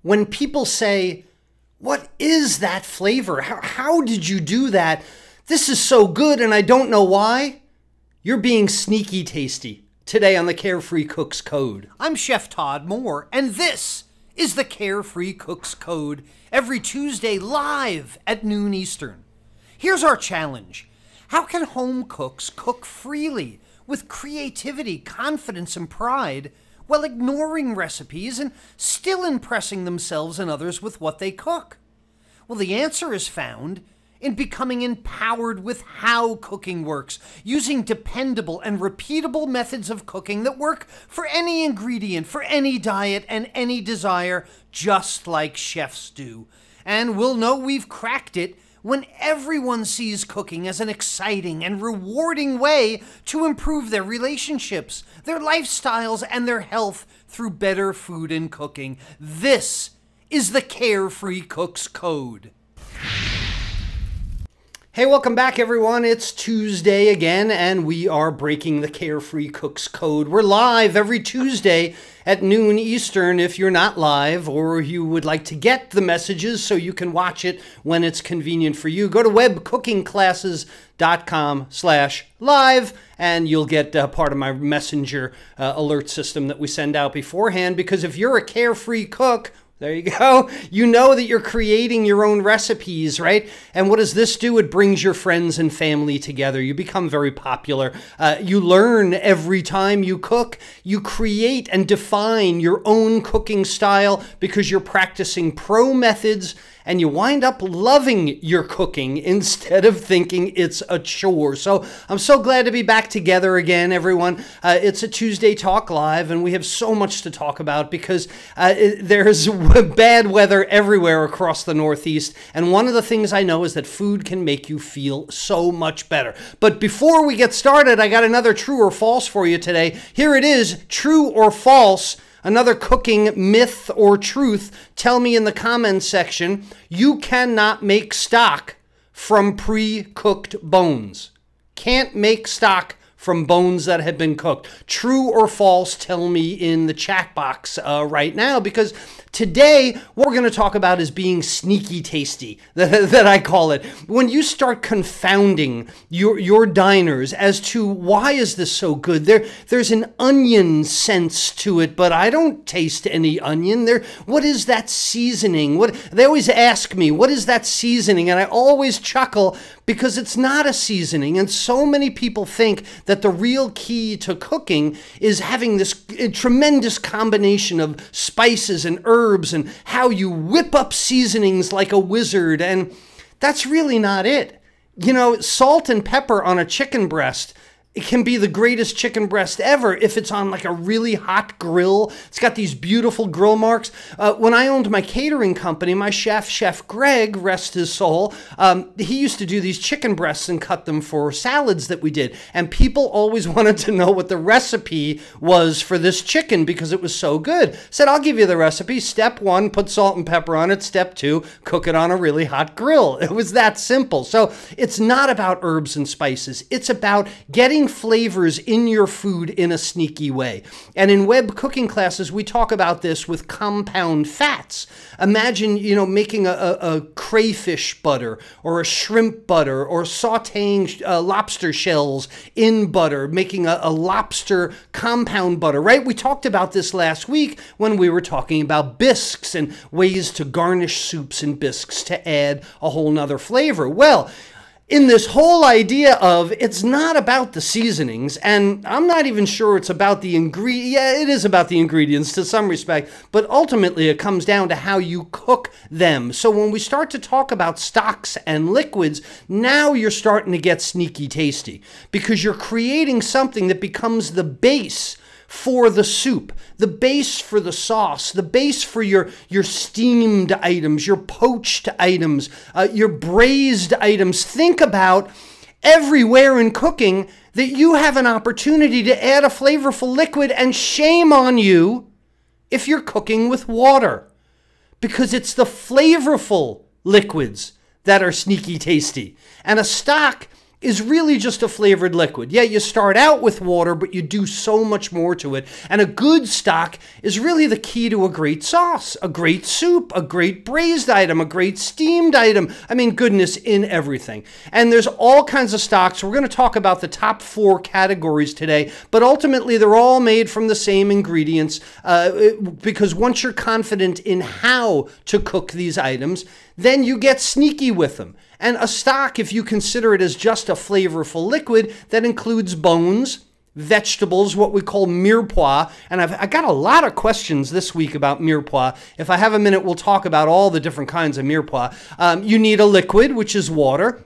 When people say, "What is that flavor? How did you do that? This is so good and I don't know why," you're being sneaky tasty. Today on the Carefree Cook's Code. I'm Chef Todd Moore, and this is the Carefree Cook's Code, every Tuesday live at noon Eastern. Here's our challenge. How can home cooks cook freely with creativity, confidence, and pride while ignoring recipes and still impressing themselves and others with what they cook? Well, the answer is found in becoming empowered with how cooking works, using dependable and repeatable methods of cooking that work for any ingredient, for any diet, and any desire, just like chefs do. And we'll know we've cracked it when everyone sees cooking as an exciting and rewarding way to improve their relationships, their lifestyles, and their health through better food and cooking. This is the Carefree Cook's Code. Hey, welcome back, everyone. It's Tuesday again, and we are breaking the Carefree Cook's Code. We're live every Tuesday at noon Eastern. If you're not live or you would like to get the messages so you can watch it when it's convenient for you, go to webcookingclasses.com/live, and you'll get part of my messenger alert system that we send out beforehand, because if you're a carefree cook, there you go. You know that you're creating your own recipes, right? And what does this do? It brings your friends and family together. You become very popular. You learn every time you cook. You create and define your own cooking style because you're practicing pro methods, and you wind up loving your cooking instead of thinking it's a chore. So I'm so glad to be back together again, everyone. It's a Tuesday Talk Live, and we have so much to talk about because there's bad weather everywhere across the Northeast. And one of the things I know is that food can make you feel so much better. But before we get started, I got another true or false for you today. Here it is, true or false. Another cooking myth or truth. Tell me in the comments section. You cannot make stock from pre-cooked bones. Can't make stock from bones that have been cooked. True or false? Tell me in the chat box right now, because today what we're going to talk about is being sneaky tasty, that I call it. When you start confounding your diners as to why is this so good, there's an onion sense to it, but I don't taste any onion. What is that seasoning? They always ask me, what is that seasoning? And I always chuckle because it's not a seasoning. And so many people think that the real key to cooking is having this tremendous combination of spices and herbs and how you whip up seasonings like a wizard. And that's really not it. You know, salt and pepper on a chicken breast, it can be the greatest chicken breast ever if it's on like a really hot grill. It's got these beautiful grill marks. When I owned my catering company, my Chef Greg, rest his soul, he used to do these chicken breasts and cut them for salads that we did. And people always wanted to know what the recipe was for this chicken because it was so good. Said, I'll give you the recipe. Step 1, put salt and pepper on it. Step 2, cook it on a really hot grill. It was that simple. So it's not about herbs and spices. It's about getting flavors in your food in a sneaky way. And in web cooking classes, we talk about this with compound fats. Imagine, making a crayfish butter or a shrimp butter, or sauteing lobster shells in butter, making a lobster compound butter, right? We talked about this last week when we were talking about bisques and ways to garnish soups and bisques to add a whole nother flavor. Well, in this whole idea of it's not about the seasonings, and I'm not even sure it's about the ingredients. Yeah, it is about the ingredients to some respect, but ultimately it comes down to how you cook them. So when we start to talk about stocks and liquids, now you're starting to get sneaky tasty because you're creating something that becomes the base for the soup, the base for the sauce, the base for your steamed items, your poached items, your braised items. Think about everywhere in cooking that you have an opportunity to add a flavorful liquid, and shame on you if you're cooking with water, because it's the flavorful liquids that are sneaky tasty. And a stock is really just a flavored liquid. Yeah, you start out with water, but you do so much more to it. And a good stock is really the key to a great sauce, a great soup, a great braised item, a great steamed item. I mean, goodness, in everything. And there's all kinds of stocks. We're going to talk about the top 4 categories today, but ultimately they're all made from the same ingredients because once you're confident in how to cook these items, then you get sneaky with them. And a stock, if you consider it as just a flavorful liquid, that includes bones, vegetables, what we call mirepoix. And I got a lot of questions this week about mirepoix. If I have a minute, we'll talk about all the different kinds of mirepoix. You need a liquid, which is water.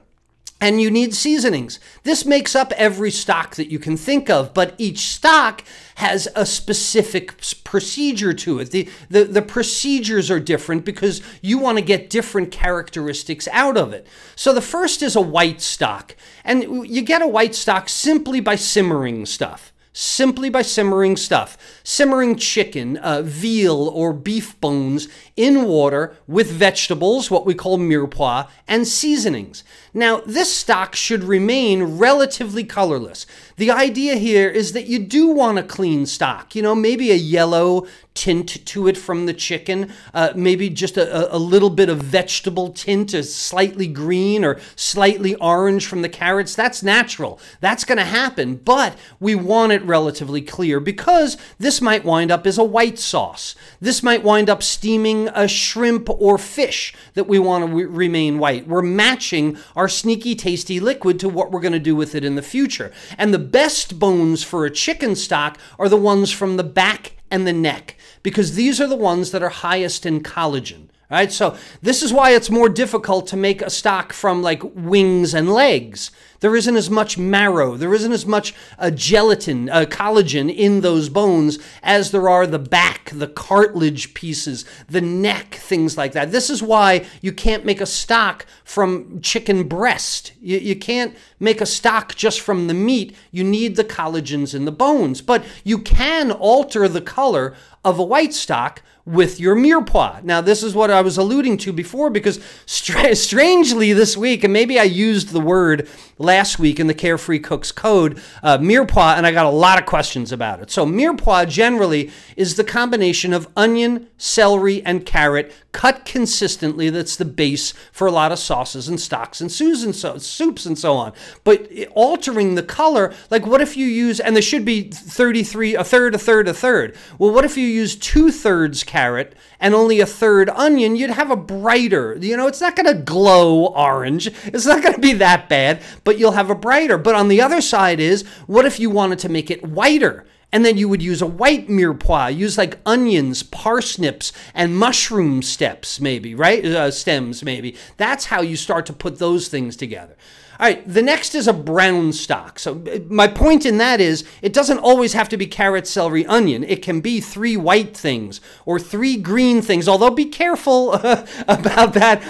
And you need seasonings. This makes up every stock that you can think of, but each stock has a specific procedure to it. The procedures are different because you want to get different characteristics out of it. So the first is a white stock. And you get a white stock simply by simmering stuff. Simply by simmering stuff. Simmering chicken, veal, or beef bones in water with vegetables, what we call mirepoix, and seasonings. Now, this stock should remain relatively colorless. The idea here is that you do want a clean stock. You know, maybe a yellow tint to it from the chicken, maybe just a little bit of vegetable tint, a slightly green or slightly orange from the carrots. That's natural. That's going to happen, but we want it relatively clear because this might wind up as a white sauce. This might wind up steaming a shrimp or fish that we want to remain white. We're matching our sneaky tasty liquid to what we're going to do with it in the future. And the best bones for a chicken stock are the ones from the back and the neck, because these are the ones that are highest in collagen. All right, so this is why it's more difficult to make a stock from like wings and legs. There isn't as much marrow, there isn't as much gelatin, collagen in those bones as there are the back, the cartilage pieces, the neck, things like that. This is why you can't make a stock from chicken breast. You can't make a stock just from the meat. You need the collagens in the bones, but you can alter the color of a white stock with your mirepoix. Now, this is what I was alluding to before, because strangely this week, and maybe I used the word last week in the Carefree Cooks Code, mirepoix, and I got a lot of questions about it. So mirepoix generally is the combination of onion, celery, and carrot cut consistently. That's the base for a lot of sauces and stocks and soups and so on. But altering the color, like what if you use, and there should be 33, a third, a third, a third. Well, what if you use 2/3 carrot and only 1/3 onion? You'd have a brighter, you know, it's not going to glow orange. It's not going to be that bad, but you'll have a brighter. But on the other side is, what if you wanted to make it whiter? And then you would use a white mirepoix, use like onions, parsnips, and mushroom stems maybe, right? Stems maybe. That's how you start to put those things together. All right, the next is a brown stock. So my point in that is it doesn't always have to be carrot, celery, onion. It can be 3 white things or 3 green things, although be careful about that.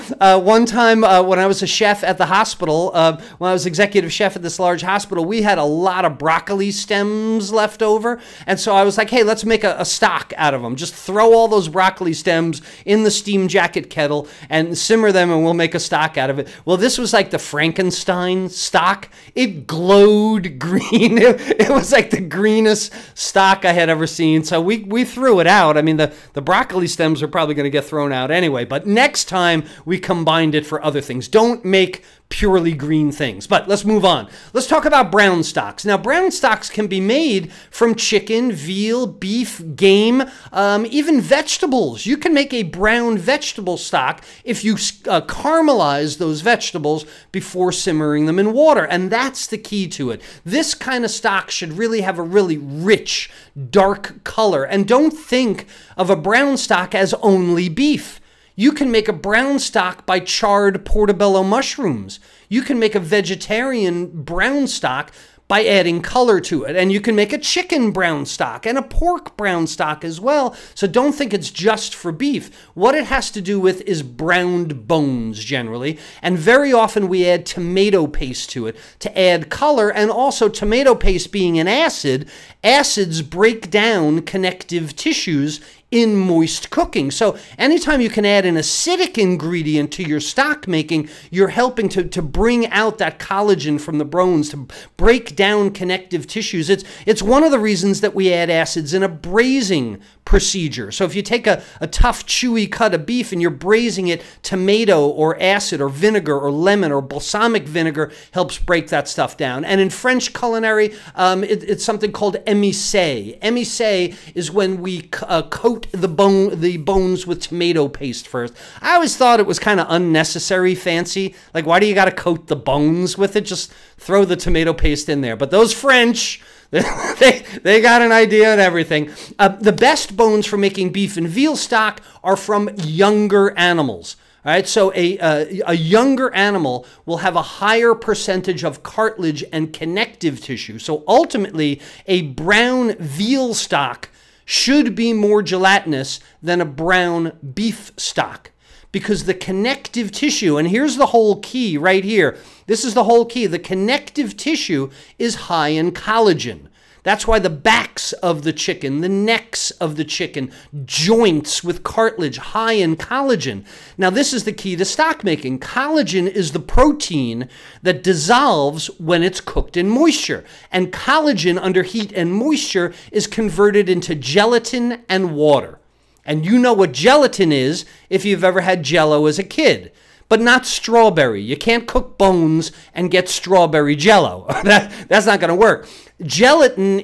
One time when I was a chef at the hospital, when I was executive chef at this large hospital, we had a lot of broccoli stems left over. And so I was like, hey, let's make a stock out of them. Just throw all those broccoli stems in the steam jacket kettle and simmer them and we'll make a stock out of it. Well, this was like the Frankenstein stock. It glowed green. It was like the greenest stock I had ever seen. So we threw it out. I mean, the broccoli stems are probably going to get thrown out anyway. But next time we combined it for other things. Don't make purely green things. But let's move on. Let's talk about brown stocks. Now, brown stocks can be made from chicken, veal, beef, game, even vegetables. You can make a brown vegetable stock if you caramelize those vegetables before simmering them in water. And that's the key to it. This kind of stock should really have a really rich, dark color. And don't think of a brown stock as only beef. You can make a brown stock by charred portobello mushrooms. You can make a vegetarian brown stock by adding color to it. And you can make a chicken brown stock and a pork brown stock as well. So don't think it's just for beef. What it has to do with is browned bones generally. And very often we add tomato paste to it to add color. And also tomato paste being an acid, acids break down connective tissues in moist cooking. So anytime you can add an acidic ingredient to your stock making, you're helping to bring out that collagen from the bones, to break down connective tissues. It's one of the reasons that we add acids in a braising procedure. So if you take a tough, chewy cut of beef and you're braising it, tomato or acid or vinegar or lemon or balsamic vinegar helps break that stuff down. And in French culinary, it's something called émissé. Émissé is when we coat the bones with tomato paste first. I always thought it was kind of unnecessary fancy. Like, why do you got to coat the bones with it? Just throw the tomato paste in there. But those French, they got an idea and everything. The best bones for making beef and veal stock are from younger animals. All right, so a younger animal will have a higher percentage of cartilage and connective tissue. So ultimately, a brown veal stock should be more gelatinous than a brown beef stock, because the connective tissue, and here's the whole key right here. This is the whole key. The connective tissue is high in collagen. That's why the backs of the chicken, the necks of the chicken, joints with cartilage, high in collagen. Now, this is the key to stock making. Collagen is the protein that dissolves when it's cooked in moisture. And collagen under heat and moisture is converted into gelatin and water. And you know what gelatin is if you've ever had Jell-O as a kid. But not strawberry. You can't cook bones and get strawberry Jell-O. That's not going to work. Gelatin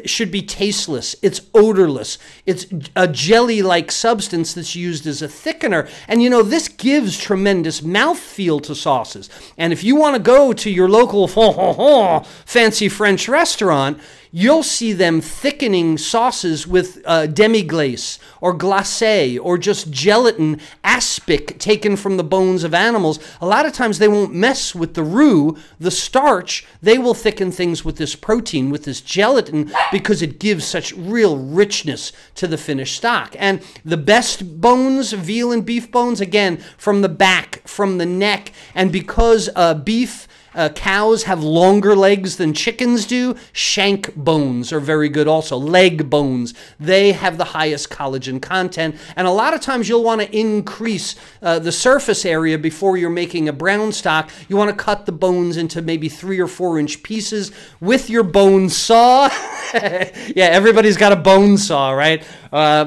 should be tasteless. It's odorless. It's a jelly-like substance that's used as a thickener. And you know, this gives tremendous mouthfeel to sauces. And if you want to go to your local fancy French restaurant, you'll see them thickening sauces with demi-glace or glacé or just gelatin aspic taken from the bones of animals. A lot of times they won't mess with the roux, the starch. They will thicken things with this protein, with this gelatin, because it gives such real richness to the finished stock. And the best bones, veal and beef bones, again, from the back, from the neck, and because cows have longer legs than chickens do, shank bones are very good also. Leg bones, they have the highest collagen content. And a lot of times you'll want to increase the surface area before you're making a brown stock. You want to cut the bones into maybe 3 or 4 inch pieces with your bone saw. Yeah, everybody's got a bone saw, right?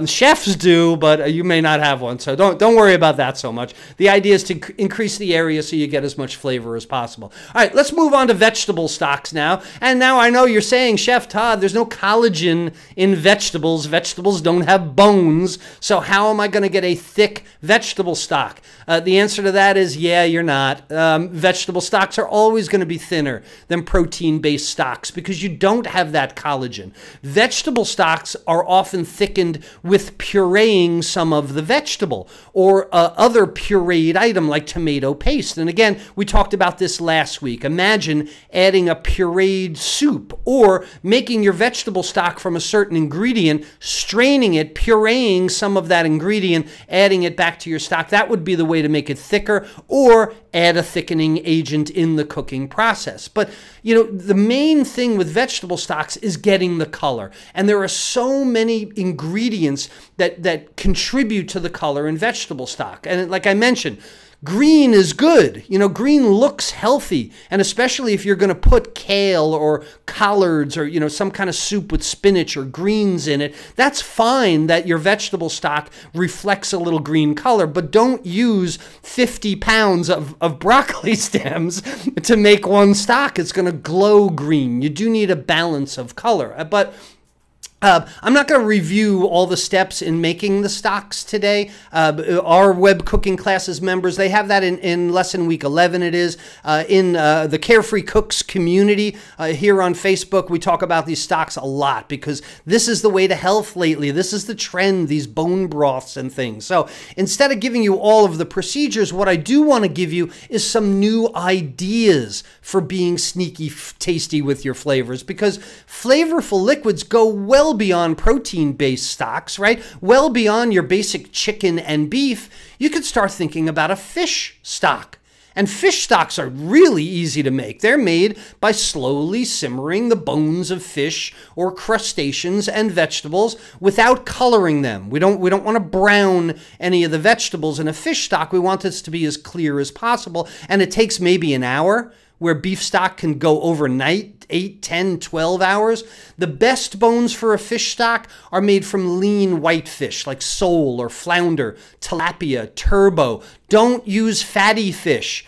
Chefs do, but you may not have one, so don't worry about that so much. The idea is to increase the area so you get as much flavor as possible. All right, let's move on to vegetable stocks now. And now I know you're saying, Chef Todd, there's no collagen in vegetables. Vegetables don't have bones, so how am I going to get a thick vegetable stock? The answer to that is, yeah, you're not. Vegetable stocks are always going to be thinner than protein-based stocks because you don't have that collagen. Vegetable stocks are often thickened with pureeing some of the vegetable or other pureed item like tomato paste. And again, we talked about this last week. Imagine adding a pureed soup or making your vegetable stock from a certain ingredient, straining it, pureeing some of that ingredient, adding it back to your stock. That would be the way to make it thicker, or add a thickening agent in the cooking process. But, you know, the main thing with vegetable stocks is getting the color. And there are so many ingredients that contribute to the color in vegetable stock. And like I mentioned, green is good. You know, green looks healthy. And especially if you're going to put kale or collards or, you know, some kind of soup with spinach or greens in it, that's fine that your vegetable stock reflects a little green color, but don't use 50 pounds of broccoli stems to make one stock. It's going to glow green. You do need a balance of color. But I'm not going to review all the steps in making the stocks today. Our web cooking classes members, they have that in lesson week 11. It is in the Carefree Cooks community here on Facebook. We talk about these stocks a lot because this is the way to health lately. This is the trend, these bone broths and things. So instead of giving you all of the procedures, what I do want to give you is some new ideas for being sneaky tasty with your flavors, because flavorful liquids go well beyond protein-based stocks, right? Well beyond your basic chicken and beef. You could start thinking about a fish stock. And fish stocks are really easy to make. They're made by slowly simmering the bones of fish or crustaceans and vegetables without coloring them. We don't want to brown any of the vegetables in a fish stock. We want this to be as clear as possible. And it takes maybe an hour, where beef stock can go overnight, 8, 10, 12 hours. The best bones for a fish stock are made from lean white fish like sole or flounder, tilapia, turbot. Don't use fatty fish,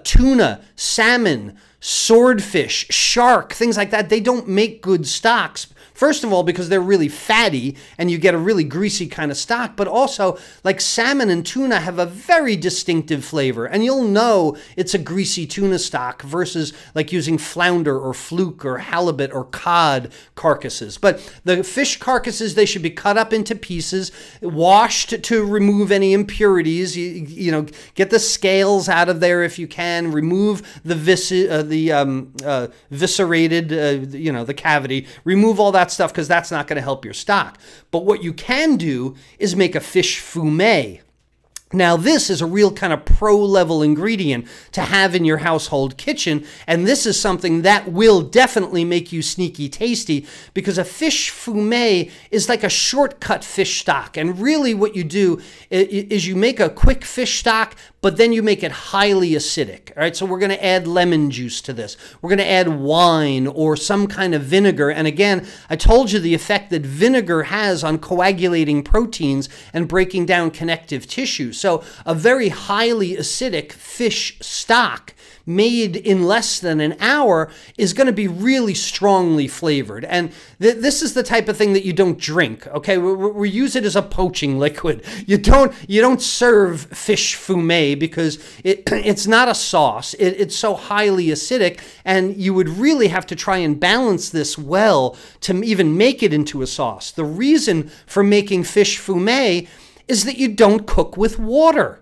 tuna, salmon, swordfish, shark, things like that. They don't make good stocks. First of all, because they're really fatty and you get a really greasy kind of stock, but also like salmon and tuna have a very distinctive flavor. And you'll know it's a greasy tuna stock versus like using flounder or fluke or halibut or cod carcasses. But the fish carcasses, they should be cut up into pieces, washed to remove any impurities. You know, get the scales out of there if you can. Remove the viscerated, the cavity. Remove all that stuff because that's not going to help your stock. But what you can do is make a fish fumet. Now, this is a real kind of pro-level ingredient to have in your household kitchen, and this is something that will definitely make you sneaky tasty because a fish fumet is like a shortcut fish stock. And really what you do is you make a quick fish stock, but then you make it highly acidic. All right, so we're going to add lemon juice to this. We're going to add wine or some kind of vinegar. And again, I told you the effect that vinegar has on coagulating proteins and breaking down connective tissue. So a very highly acidic fish stock made in less than an hour is going to be really strongly flavored. And this is the type of thing that you don't drink, okay? We use it as a poaching liquid. You don't serve fish fumet because it's not a sauce. It's so highly acidic, and you would really have to try and balance this well to even make it into a sauce. The reason for making fish fumet is that you don't cook with water.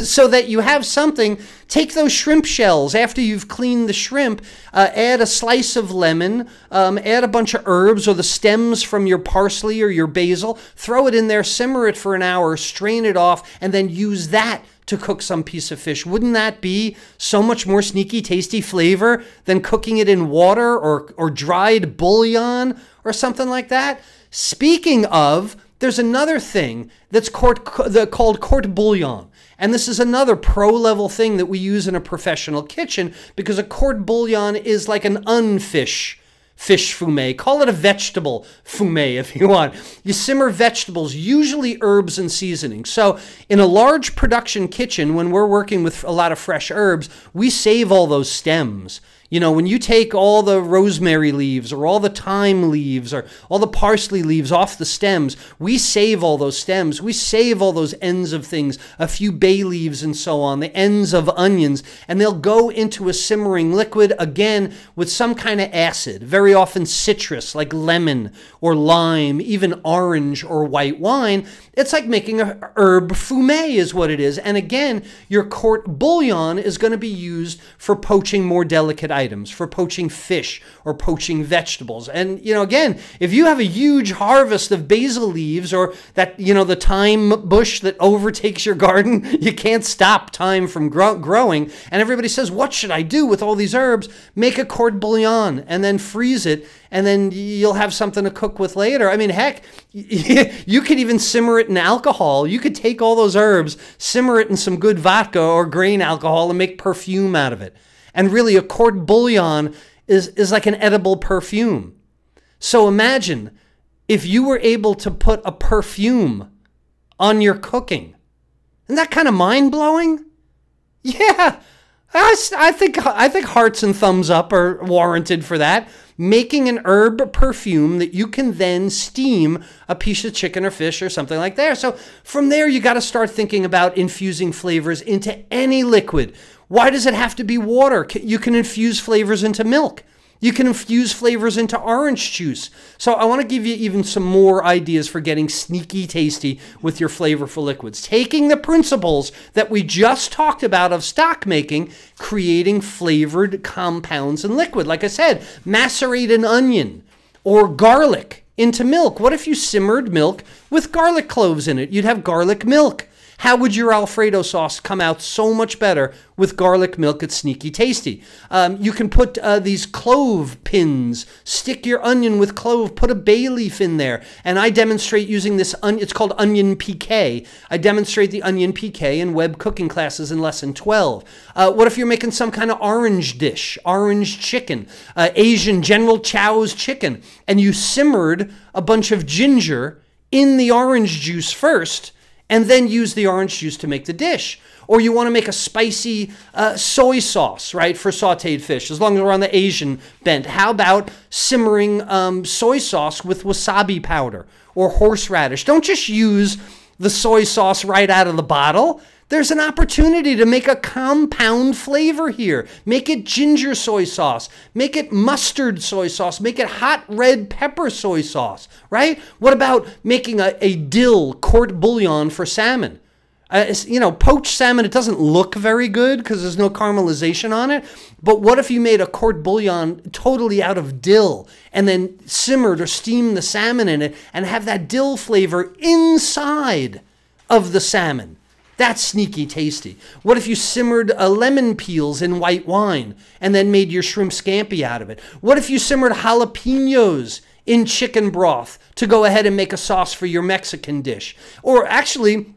So that you have something, take those shrimp shells after you've cleaned the shrimp, add a slice of lemon, add a bunch of herbs or the stems from your parsley or your basil, throw it in there, simmer it for an hour, strain it off, and then use that to cook some piece of fish. Wouldn't that be so much more sneaky, tasty flavor than cooking it in water or dried bouillon or something like that? Speaking of, there's another thing that's called court bouillon. And this is another pro-level thing that we use in a professional kitchen because a court bouillon is like an unfish fish fumet. Call it a vegetable fumet if you want. You simmer vegetables, usually herbs and seasonings. So in a large production kitchen, when we're working with a lot of fresh herbs, we save all those stems. You know, when you take all the rosemary leaves or all the thyme leaves or all the parsley leaves off the stems, we save all those stems. We save all those ends of things, a few bay leaves and so on, the ends of onions, and they'll go into a simmering liquid, again, with some kind of acid, very often citrus, like lemon or lime, even orange or white wine. It's like making a herb fumet is what it is. And again, your court bouillon is going to be used for poaching more delicate items, for poaching fish or poaching vegetables. And, you know, again, if you have a huge harvest of basil leaves or that, you know, the thyme bush that overtakes your garden, you can't stop thyme from growing. And everybody says, what should I do with all these herbs? Make a court bouillon and then freeze it. And then you'll have something to cook with later. I mean, heck, you could even simmer it in alcohol. You could take all those herbs, simmer it in some good vodka or grain alcohol and make perfume out of it. And really, a court bouillon is like an edible perfume. So imagine if you were able to put a perfume on your cooking. Isn't that kind of mind-blowing? Yeah, I think hearts and thumbs up are warranted for that. Making an herb perfume that you can then steam a piece of chicken or fish or something like that. So from there, you got to start thinking about infusing flavors into any liquid. Why does it have to be water? You can infuse flavors into milk. You can infuse flavors into orange juice. So I want to give you even some more ideas for getting sneaky tasty with your flavorful liquids. Taking the principles that we just talked about of stock making, creating flavored compounds in liquid. Like I said, macerate an onion or garlic into milk. What if you simmered milk with garlic cloves in it? You'd have garlic milk. How would your Alfredo sauce come out so much better with garlic milk? It's sneaky tasty. You can put these clove pins, stick your onion with clove, put a bay leaf in there. And I demonstrate using this, it's called onion piqué. I demonstrate the onion piqué in web cooking classes in lesson 12. What if you're making some kind of orange dish, orange chicken, Asian General Chow's chicken, and you simmered a bunch of ginger in the orange juice first, and then use the orange juice to make the dish. Or you want to make a spicy soy sauce, right, for sauteed fish, as long as we're on the Asian bent. How about simmering soy sauce with wasabi powder or horseradish? Don't just use the soy sauce right out of the bottle. There's an opportunity to make a compound flavor here. Make it ginger soy sauce. Make it mustard soy sauce. Make it hot red pepper soy sauce, right? What about making a dill court bouillon for salmon? You know, poached salmon, it doesn't look very good because there's no caramelization on it. But what if you made a court bouillon totally out of dill and then simmered or steamed the salmon in it and have that dill flavor inside of the salmon? That's sneaky tasty. What if you simmered lemon peels in white wine and then made your shrimp scampi out of it? What if you simmered jalapenos in chicken broth to go ahead and make a sauce for your Mexican dish? Or actually,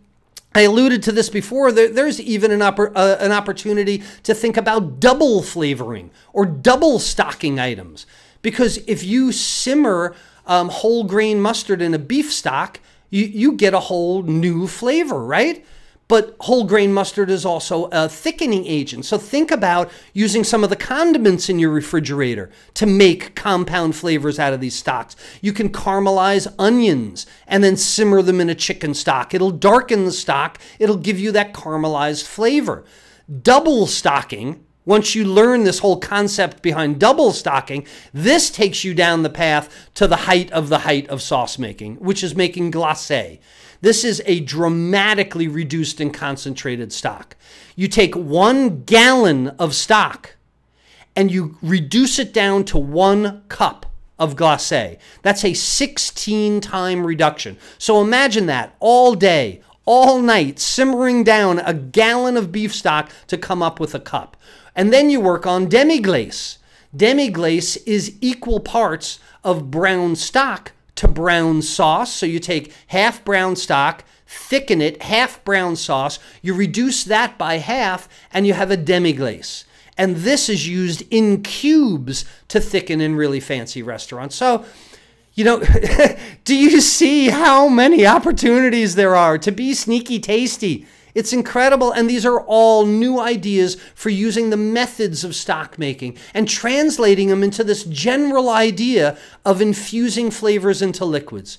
I alluded to this before, there's even an opportunity to think about double flavoring or double stocking items. Because if you simmer whole grain mustard in a beef stock, you get a whole new flavor, right? But whole grain mustard is also a thickening agent. So think about using some of the condiments in your refrigerator to make compound flavors out of these stocks. You can caramelize onions and then simmer them in a chicken stock. It'll darken the stock. It'll give you that caramelized flavor. Double stocking, once you learn this whole concept behind double stocking, this takes you down the path to the height of sauce making, which is making glacé. This is a dramatically reduced and concentrated stock. You take 1 gallon of stock and you reduce it down to 1 cup of glacé. That's a 16-time reduction. So imagine that all day, all night, simmering down a gallon of beef stock to come up with a cup. And then you work on demi-glace. Demi-glace is equal parts of brown stock to brown sauce. So you take half brown stock, thicken it, half brown sauce, you reduce that by half, and you have a demi-glace. And this is used in cubes to thicken in really fancy restaurants. So, you know, do you see how many opportunities there are to be sneaky tasty? It's incredible, and these are all new ideas for using the methods of stock making and translating them into this general idea of infusing flavors into liquids.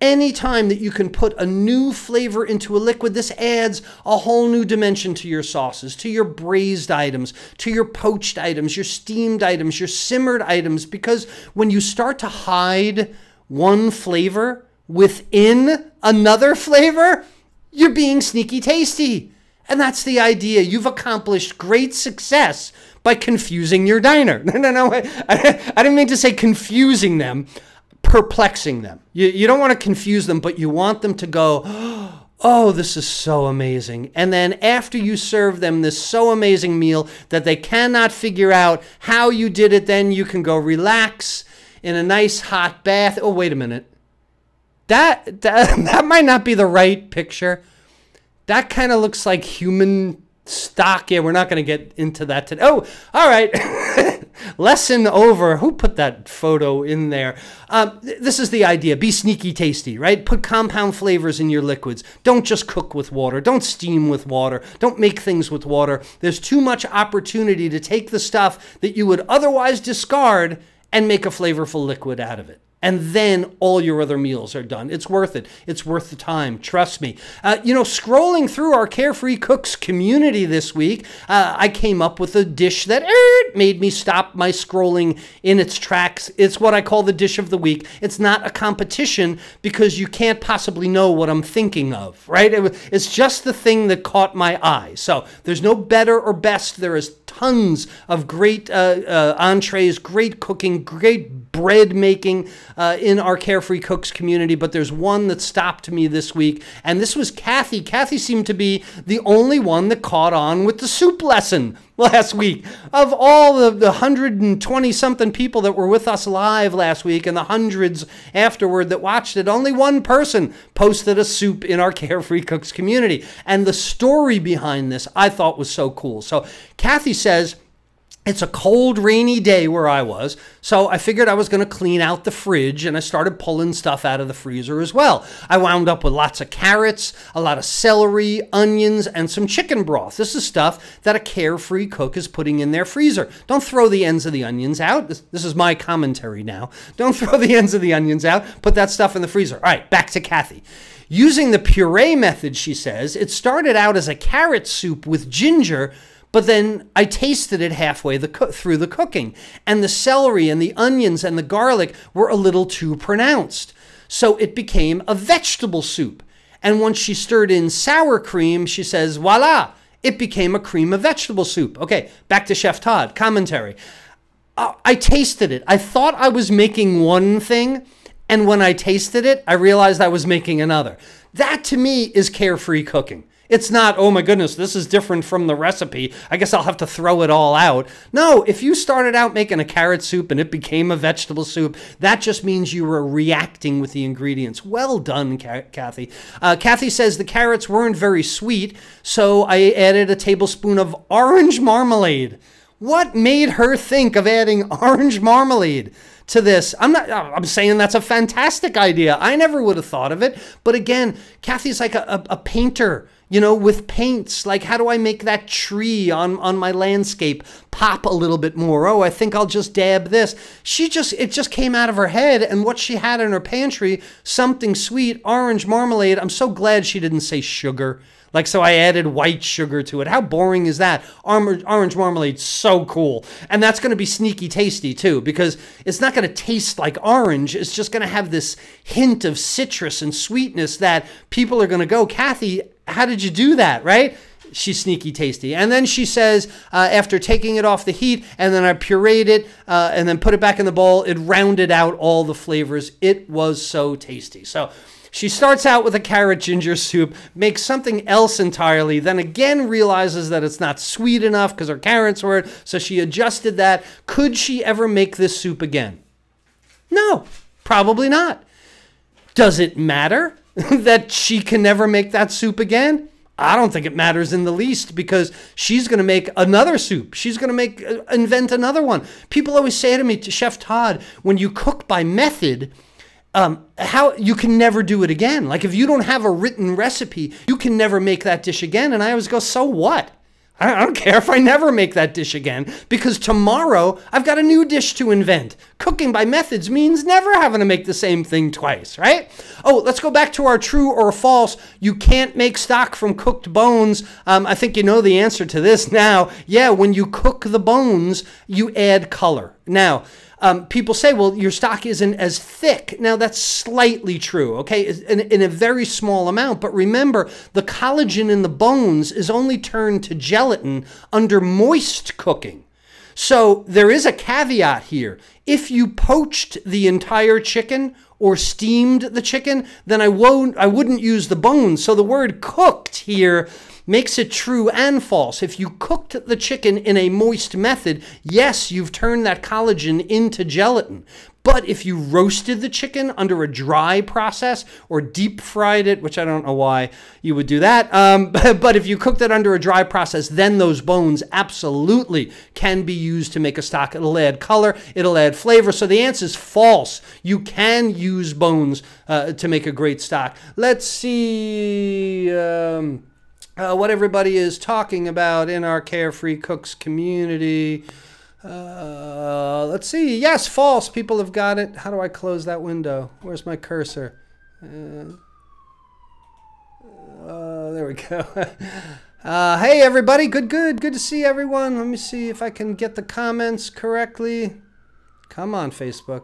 Anytime that you can put a new flavor into a liquid, this adds a whole new dimension to your sauces, to your braised items, to your poached items, your steamed items, your simmered items, because when you start to hide one flavor within another flavor, you're being sneaky tasty. And that's the idea. You've accomplished great success by confusing your diner. No, I didn't mean to say confusing them, perplexing them. You don't want to confuse them, but you want them to go, oh, this is so amazing. And then after you serve them this so amazing meal that they cannot figure out how you did it, then you can go relax in a nice hot bath. Oh, wait a minute. That might not be the right picture. That kind of looks like human stock. Yeah, we're not going to get into that today. Oh, all right. Lesson over. Who put that photo in there? This is the idea. Be sneaky tasty, right? Put compound flavors in your liquids. Don't just cook with water. Don't steam with water. Don't make things with water. There's too much opportunity to take the stuff that you would otherwise discard and make a flavorful liquid out of it. And then all your other meals are done. It's worth it. It's worth the time. Trust me. You know, scrolling through our Carefree Cooks community this week, I came up with a dish that made me stop my scrolling in its tracks. It's what I call the dish of the week. It's not a competition because you can't possibly know what I'm thinking of, right? It's just the thing that caught my eye. So there's no better or best. There is tons of great entrees, great cooking, great bread making, in our Carefree Cooks community, but there's one that stopped me this week, and this was Kathy. Kathy seemed to be the only one that caught on with the soup lesson last week. Of all the 120-something people that were with us live last week and the hundreds afterward that watched it, only one person posted a soup in our Carefree Cooks community. And the story behind this I thought was so cool. So Kathy says, it's a cold, rainy day where I was, so I figured I was going to clean out the fridge, and I started pulling stuff out of the freezer as well. I wound up with lots of carrots, a lot of celery, onions, and some chicken broth. This is stuff that a Carefree cook is putting in their freezer. Don't throw the ends of the onions out. This is my commentary now. Don't throw the ends of the onions out. Put that stuff in the freezer. All right, back to Kathy. Using the puree method, she says, it started out as a carrot soup with ginger, but then I tasted it halfway through the cooking, and the celery and the onions and the garlic were a little too pronounced. So it became a vegetable soup. And once she stirred in sour cream, she says, voila, it became a cream of vegetable soup. Okay, back to Chef Todd, commentary. I tasted it. I thought I was making one thing, and when I tasted it, I realized I was making another. That to me is Carefree cooking. It's not, oh my goodness, this is different from the recipe. I guess I'll have to throw it all out. No, if you started out making a carrot soup and it became a vegetable soup, that just means you were reacting with the ingredients. Well done, Kathy. Kathy says the carrots weren't very sweet, so I added a tablespoon of orange marmalade. What made her think of adding orange marmalade to this? I'm saying that's a fantastic idea. I never would have thought of it. But again, Kathy's like a painter, you know, with paints. Like, how do I make that tree on my landscape pop a little bit more? Oh, I think I'll just dab this. It just came out of her head, and what she had in her pantry, something sweet, orange marmalade. I'm so glad she didn't say sugar. Like, so I added white sugar to it. How boring is that? Orange marmalade's so cool. And that's going to be sneaky tasty, too, because it's not going to taste like orange. It's just going to have this hint of citrus and sweetness that people are going to go, Kathy, how did you do that, right? She's sneaky tasty. And then she says, after taking it off the heat, and then I pureed it, and then put it back in the bowl, it rounded out all the flavors. It was so tasty. So she starts out with a carrot ginger soup, makes something else entirely, then again realizes that it's not sweet enough because her carrots weren't, so she adjusted that. Could she ever make this soup again? No, probably not. Does it matter that she can never make that soup again? I don't think it matters in the least, because she's going to make another soup. She's going to invent another one. People always say to me, to Chef Todd, when you cook by method, how you can never do it again. Like, if you don't have a written recipe, you can never make that dish again. And I always go, so what? I don't care if I never make that dish again, because tomorrow I've got a new dish to invent. Cooking by methods means never having to make the same thing twice, right? Oh, let's go back to our true or false. You can't make stock from cooked bones. I think you know the answer to this now. Yeah, when you cook the bones, you add color. Now, people say, well, your stock isn't as thick. Now, that's slightly true, okay, in a very small amount. But remember, the collagen in the bones is only turned to gelatin under moist cooking. So there is a caveat here. If you poached the entire chicken or steamed the chicken, then I wouldn't use the bones. So the word cooked here makes it true and false. If you cooked the chicken in a moist method, yes, you've turned that collagen into gelatin. But if you roasted the chicken under a dry process or deep fried it, which I don't know why you would do that, but if you cooked it under a dry process, then those bones absolutely can be used to make a stock. It'll add color, it'll add flavor. So the answer is false. You can use bones to make a great stock. Let's see what everybody is talking about in our Carefree Cooks community. Let's see. Yes, false. People have got it. How do I close that window? Where's my cursor? There we go. Hey, everybody. Good to see everyone. Let me see if I can get the comments correctly. Come on, Facebook.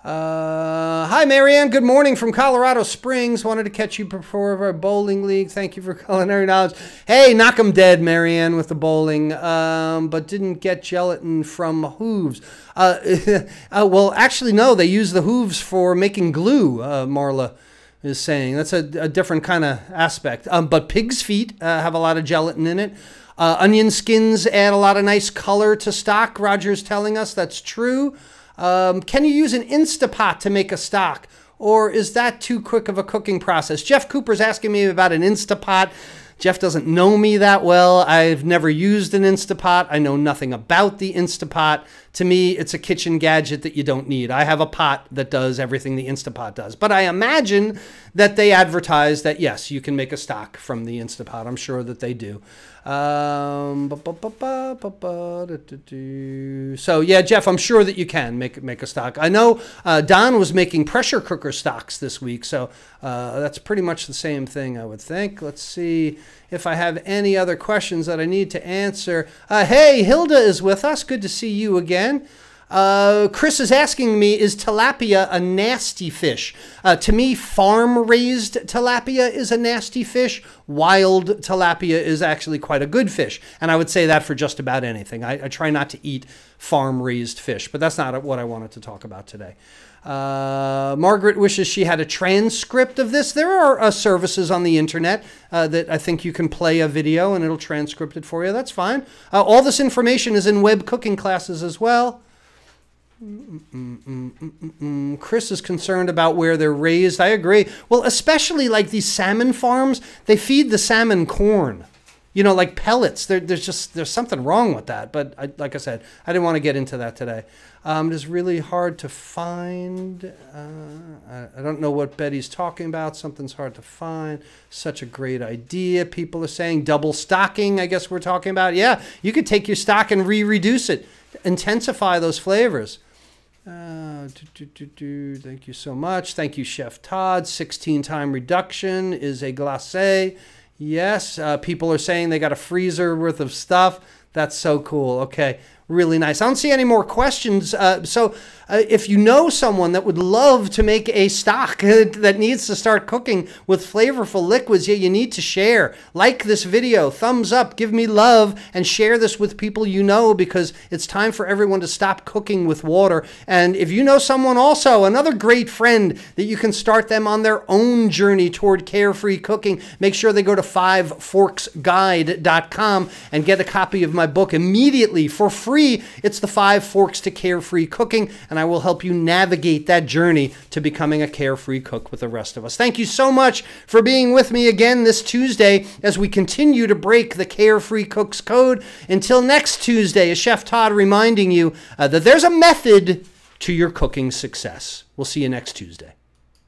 Hi, Marianne. Good morning from Colorado Springs. Wanted to catch you before our bowling league. Thank you for culinary knowledge. Hey, knock 'em dead, Marianne, with the bowling. But didn't get gelatin from hooves. Well, actually, no. They use the hooves for making glue, Marla is saying. That's a different kind of aspect. But pig's feet have a lot of gelatin in it. Onion skins add a lot of nice color to stock. Roger's telling us that's true. Can you use an Instapot to make a stock, or is that too quick of a cooking process? Jeff Cooper's asking me about an Instapot. Jeff doesn't know me that well. I've never used an Instapot. I know nothing about the Instapot. To me, it's a kitchen gadget that you don't need. I have a pot that does everything the Instapot does. But I imagine that they advertise that, yes, you can make a stock from the Instapot. I'm sure that they do. So, yeah, Jeff, I'm sure that you can make a stock. I know Don was making pressure cooker stocks this week, so that's pretty much the same thing, I would think. Let's see if I have any other questions that I need to answer. Hey, Hilda is with us. Good to see you again. Chris is asking me, is tilapia a nasty fish? To me, farm-raised tilapia is a nasty fish. Wild tilapia is actually quite a good fish. And I would say that for just about anything. I try not to eat farm-raised fish, but that's not what I wanted to talk about today. Margaret wishes she had a transcript of this. There are services on the internet that I think you can play a video and it'll transcript it for you. That's fine. All this information is in web cooking classes as well. Chris is concerned about where they're raised. I agree. Well, especially like these salmon farms, they feed the salmon corn. You know, like pellets. There's something wrong with that. But like I said, I didn't want to get into that today. It is really hard to find. I don't know what Betty's talking about. Something's hard to find. Such a great idea. People are saying double stocking, I guess we're talking about. Yeah, you could take your stock and reduce it. Intensify those flavors. Thank you so much. Thank you, Chef Todd. 16-time reduction is a glacé. Yes, people are saying they got a freezer worth of stuff. That's so cool. Okay, really nice. I don't see any more questions. So if you know someone that would love to make a stock that needs to start cooking with flavorful liquids, yeah, you need to share. Like this video, thumbs up, give me love, and share this with people you know, because it's time for everyone to stop cooking with water. And if you know someone also, another great friend that you can start them on their own journey toward carefree cooking, make sure they go to 5forksguide.com and get a copy of my book immediately for free. It's the 5 Forks to Carefree Cooking, and I will help you navigate that journey to becoming a carefree cook with the rest of us. Thank you so much for being with me again this Tuesday as we continue to break the Carefree Cook's Code. Until next Tuesday, is Chef Todd reminding you that there's a method to your cooking success. We'll see you next Tuesday.